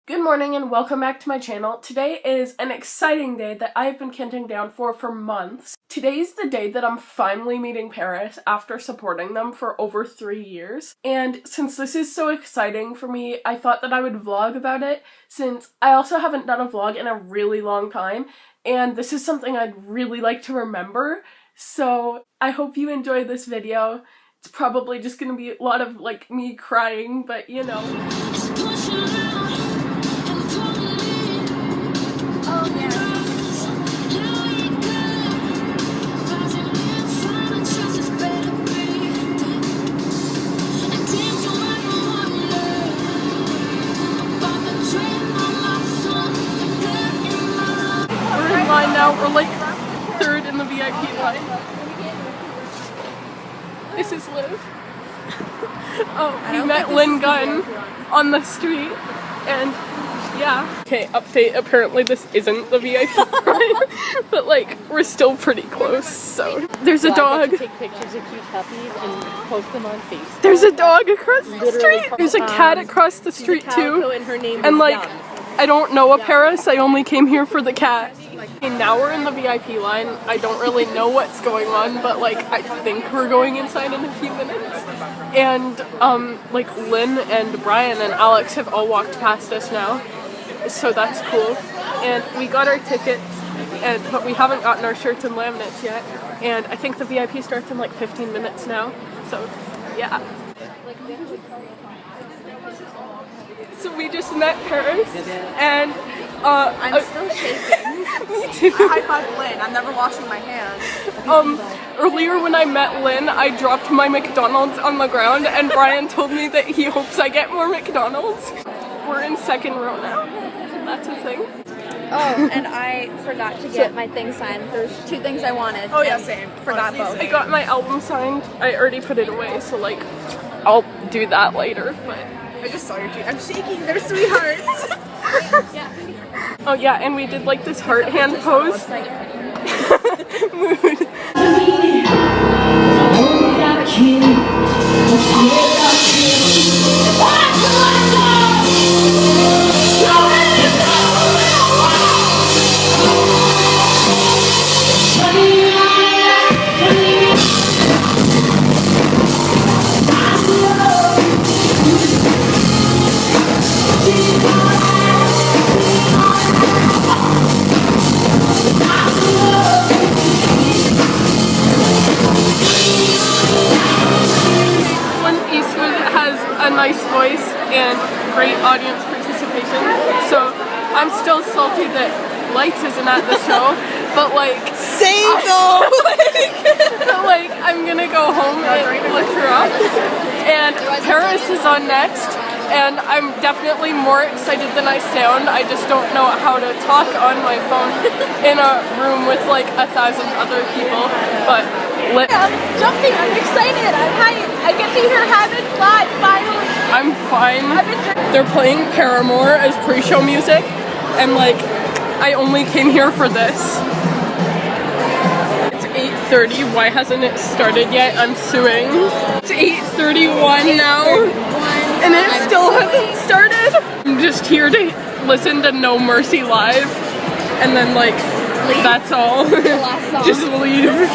Good morning and welcome back to my channel. Today is an exciting day that I've been counting down for months. Today's the day that I'm finally meeting Paris after supporting them for over 3 years. And since this is so exciting for me, I thought that I would vlog about it since I also haven't done a vlog in a really long time. And this is something I'd really like to remember. So I hope you enjoy this video. It's probably just gonna be a lot of like me crying, but you know. Line now, we're like third in the VIP line. This is Liv. Oh, we met Lynn Gunn on the street, and yeah. Okay, update, apparently this isn't the VIP line, but like, we're still pretty close, so. There's a dog. Take pictures of cute puppies and post them on Facebook. There's a dog across the street. There's a cat across the street too. And her name and is like, Young. I don't know a Paris, I only came here for the cat. Okay, now we're in the VIP line. I don't really know what's going on, but like I think we're going inside in a few minutes. And like Lynn and Brian and Alex have all walked past us now, so that's cool. And we got our tickets, but we haven't gotten our shirts and laminates yet. And I think the VIP starts in like 15 minutes now, so yeah. So we just met Paris, and I'm still shaking. Me too. I high-fived Lynn. I'm never washing my hands. Earlier when I met Lynn, I dropped my McDonald's on the ground, and Brian told me that he hopes I get more McDonald's. We're in second row now. That's a thing. Oh, and I forgot to get my thing signed. There's 2 things I wanted. Oh yeah, same. Forgot both. I got my album signed. I already put it away, so like, I'll do that later, but. I just saw your tweet. I'm shaking. They're sweethearts. Oh yeah, and we did like this heart hand pose. Mood. Eastwood has a nice voice and great audience participation, so I'm still salty that Lights isn't at the show, but like Same though. but like I'm gonna go home and look her up. And Paris is on next, and I'm definitely more excited than I sound. I just don't know how to talk on my phone in a room with like 1,000 other people, but I'm jumping. I'm excited. I'm hyped. I get to hear Heaven Fly finally. I'm fine. They're playing Paramore as pre-show music, and like, I only came here for this. It's 8:30. Why hasn't it started yet? I'm suing. It's 8:31 now, and it still hasn't started. I'm just here to listen to No Mercy live, and then like, that's all. Just leave.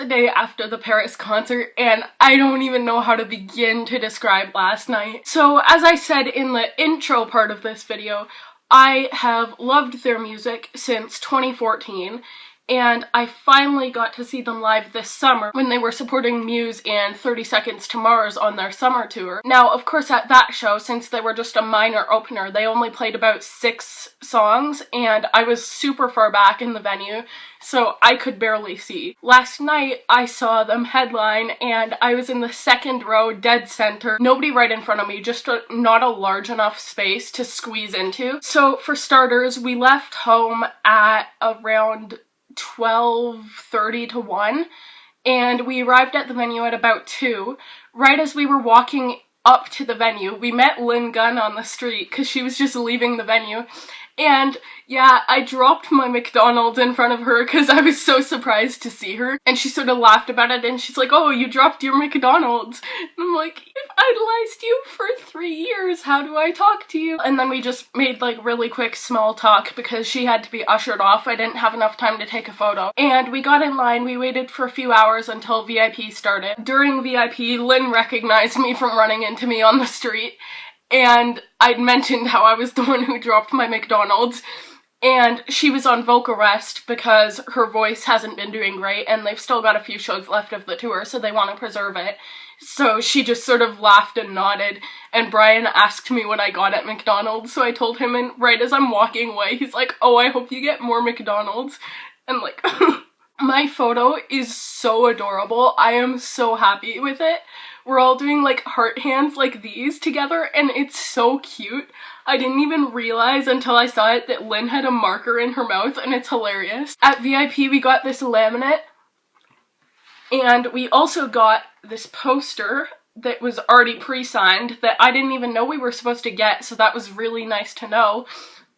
the day after the Paris concert, and I don't even know how to begin to describe last night. So as I said in the intro part of this video, I have loved their music since 2014, and I finally got to see them live this summer when they were supporting Muse and 30 Seconds to Mars on their summer tour. Now, of course, at that show, since they were just a minor opener, they only played about 6 songs, and I was super far back in the venue, so I could barely see. Last night, I saw them headline, and I was in the second row, dead center. Nobody right in front of me, just not a large enough space to squeeze into. So, for starters, we left home at around 12:30 to 1, and we arrived at the venue at about 2. Right as we were walking up to the venue, we met Lynn Gunn on the street because she was just leaving the venue, and yeah, I dropped my McDonald's in front of her because I was so surprised to see her, and she sort of laughed about it, and she's like, "Oh, you dropped your McDonald's." And I'm like, "If idolized you for 3 years, how do I talk to you?" And then we just made like really quick small talk because she had to be ushered off. I didn't have enough time to take a photo. And we got in line, we waited for a few hours until VIP started. During VIP, Lynn recognized me from running into me on the street, and I'd mentioned how I was the one who dropped my McDonald's. And she was on vocal rest because her voice hasn't been doing great, and they've still got a few shows left of the tour, so they want to preserve it. So she just sort of laughed and nodded, and Brian asked me what I got at McDonald's, so I told him, and right as I'm walking away, he's like, "Oh, I hope you get more McDonald's." And like, my photo is so adorable. I am so happy with it. We're all doing like heart hands like these together, and it's so cute. I didn't even realize until I saw it that Lynn had a marker in her mouth, and it's hilarious. At VIP, we got this laminate, and we also got this poster that was already pre-signed that I didn't even know we were supposed to get, so that was really nice to know.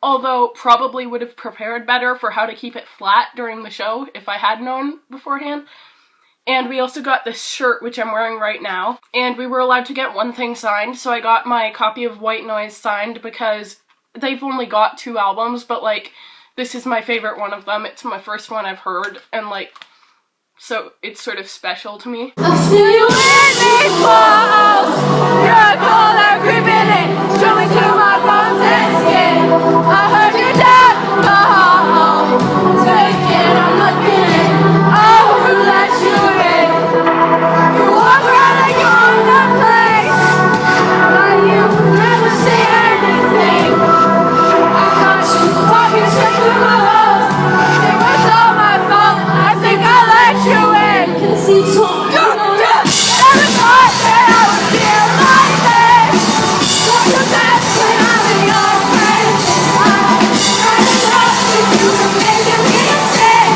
Although, probably would have prepared better for how to keep it flat during the show if I had known beforehand. And we also got this shirt, which I'm wearing right now, and we were allowed to get one thing signed, so I got my copy of White Noise signed because they've only got 2 albums, but like, this is my favorite one of them. It's my first one I've heard, and like, so it's sort of special to me. I see you in these walls. You're a color creeping in, show me to my bones and skin. I heard you down the hall, taking, I'm looking in. Oh, who let you in? You walk around like you own the place, but you never say anything. I caught you walking straight through my walls. It was all my fault. I think I let you in. Never thought that I would feel like this. What's the best when I'm in your face? I trust that you can make me sick.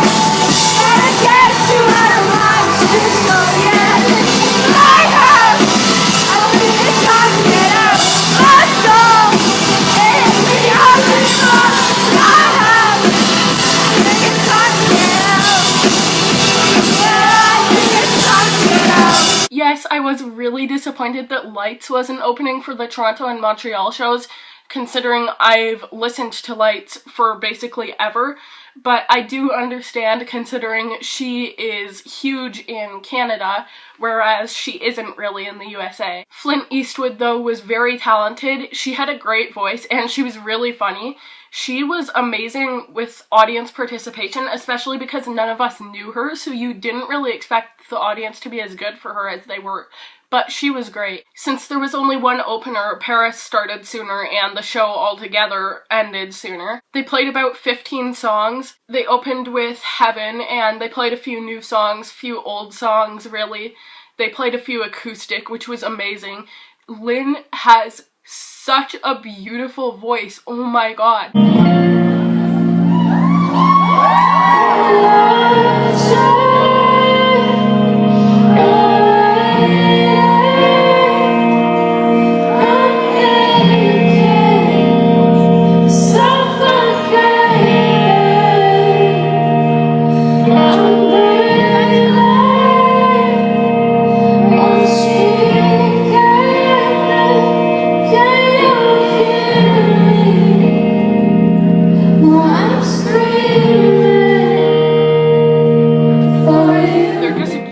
Gotta get you out of my system, yeah. I have. I think it's time to get out. Let's go. It's me out of the I have. I think it's time to get out. Yeah, I think it's time to get out. Yes, I was really disappointed that Lights wasn't opening for the Toronto and Montreal shows, considering I've listened to Lights for basically ever, but I do understand considering she is huge in Canada, whereas she isn't really in the USA. Flint Eastwood, though, was very talented. She had a great voice, and she was really funny. She was amazing with audience participation, especially because none of us knew her, so you didn't really expect the audience to be as good for her as they were. But she was great. Since there was only one opener, Paris started sooner and the show altogether ended sooner. They played about 15 songs. They opened with Heaven, and they played a few new songs, few old songs really. They played a few acoustic, which was amazing. Lynn has such a beautiful voice, oh my god.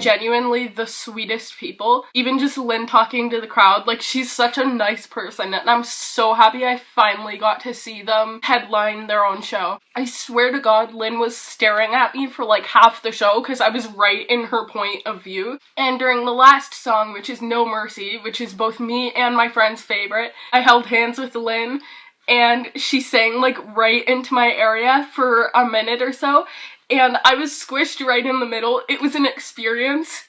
genuinely the sweetest people. Even just Lynn talking to the crowd, like, she's such a nice person, and I'm so happy I finally got to see them headline their own show. I swear to God, Lynn was staring at me for like half the show because I was right in her point of view. And during the last song, which is No Mercy, which is both me and my friend's favorite, I held hands with Lynn and she sang like right into my area for a minute or so, and I was squished right in the middle. It was an experience.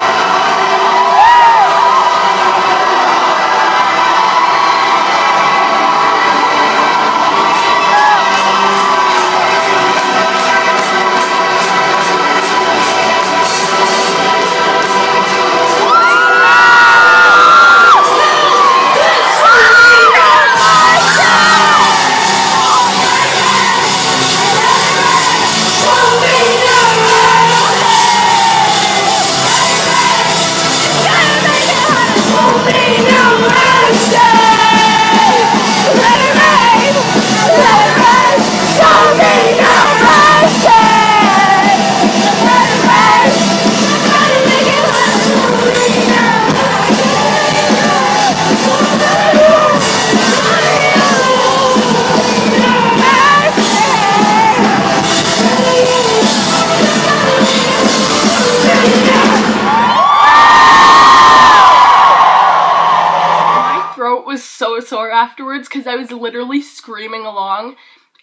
Was so sore afterwards because I was literally screaming along,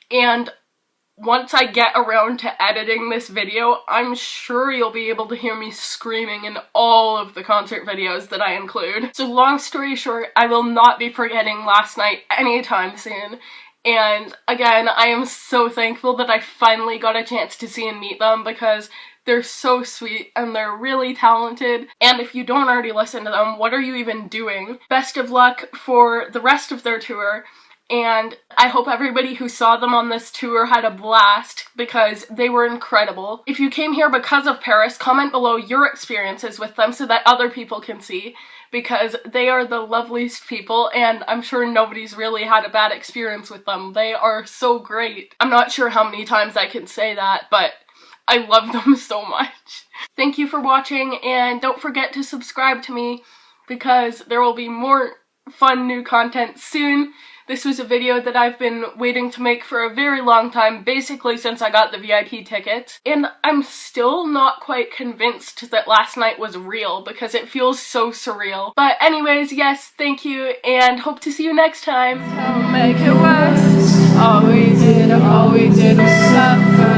and once I get around to editing this video, I'm sure you'll be able to hear me screaming in all of the concert videos that I include. So long story short, I will not be forgetting last night anytime soon. And again, I am so thankful that I finally got a chance to see and meet them because they're so sweet and they're really talented. And if you don't already listen to them, what are you even doing? Best of luck for the rest of their tour. And I hope everybody who saw them on this tour had a blast because they were incredible. If you came here because of Paris, comment below your experiences with them so that other people can see, because they are the loveliest people and I'm sure nobody's really had a bad experience with them. They are so great. I'm not sure how many times I can say that, but I love them so much. Thank you for watching, and don't forget to subscribe to me because there will be more fun new content soon. This was a video that I've been waiting to make for a very long time, basically since I got the VIP tickets. And I'm still not quite convinced that last night was real because it feels so surreal. But anyways, yes, thank you, and hope to see you next time. Don't make it worse. All we did was suffer.